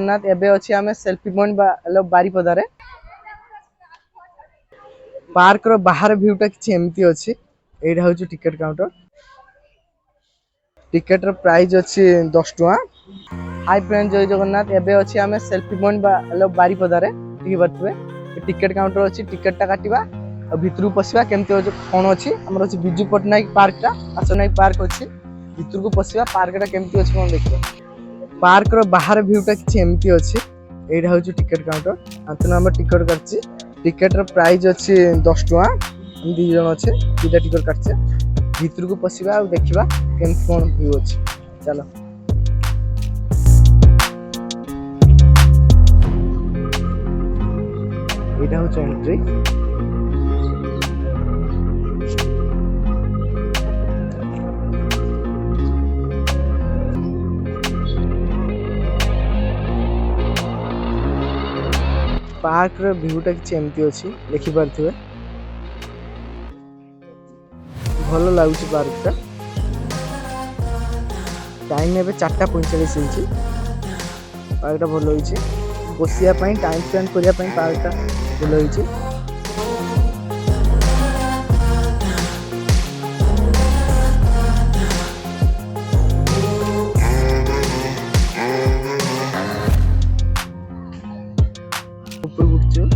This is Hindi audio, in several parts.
नाथ एबे अछि आमे सेल्फी पॉइंट बारीपदारे पार्क रो बाहर व्यूटा किछि एमती अछि। एटा होछि टिकट काउंटर। टिकट रो प्राइस अछि 10 टका। हाय फ्रेंड जय जगन्नाथ एबे अछि आमे सेल्फी पॉइंट बारीपदारे ठीक बतबे टिकट काउंटर अछि। टिकट टा काटिबा भितरु पसिबा केमते हो कोन अछि हमर अछि बिजू पटनायक पार्क टा आसनायक पार्क अछि। भितर को पसिबा पार्क टा केमती अछि कोन देखिबा। पार्क रो बाहर व्यूटा किछि एमती अछि। एटा होछि टिकट काउंटर। आतन हम टिकट काटछि। टिकट रो प्राइस अछि 10 टका। हम दी जण अछि दुटा टिकट काटछे। भितर को पसिबा आ देखिबा केमती कोन व्यू अछि चलो। एटा होछि एंट्री। पार्क रो व्यूटा किछि एमती अछि देखि पारथिबे। भलो लागुछि पार्क टा। टाइम एबे 4:45 होइछि। पार्क टा भलो होइछि बसिया पई टाइम स्पेंड करिया पई पार्क टा भलो होइछि। ऊपर उठछु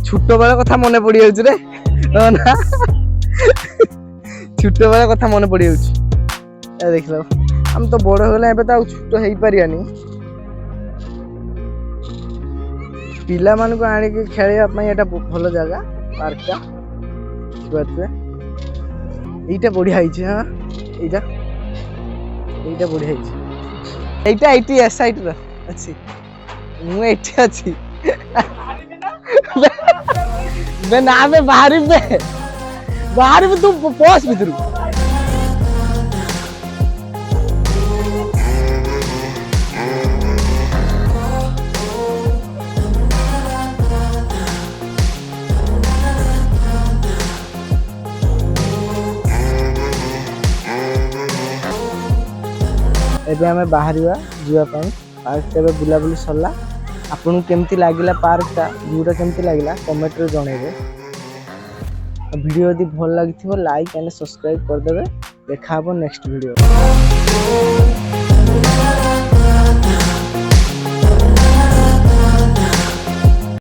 छोट बेला कथा मने पड़ी जाउछ रे ना छोट बेला कथा मने पड़ी जाउछ। ए देखलो हम तो बड़ होले एबे त छोट हेई परियानी। पिला मान को आनी के खेलिया पई एटा भलो जागा पार्क टा बुझते। एटा बढ़िया हिचे हां एटा बढ़िया हिचे। एटा एटी एस साइड रो अछि मु एठी अछि। बे ना बे बाहर तू पोस भितरू। एबे हमें बाहरिया जीवा पई पार्क एबे बुलाबुली सरला। आपन केमती लागिला पार्क टा व्यूटा केमती लागिला कमेंट रे जणेबे। वीडियो यदि भल लागिथिबो लाइक एंड सब्सक्राइब कर देबे। देखा हबो नेक्स्ट वीडियो।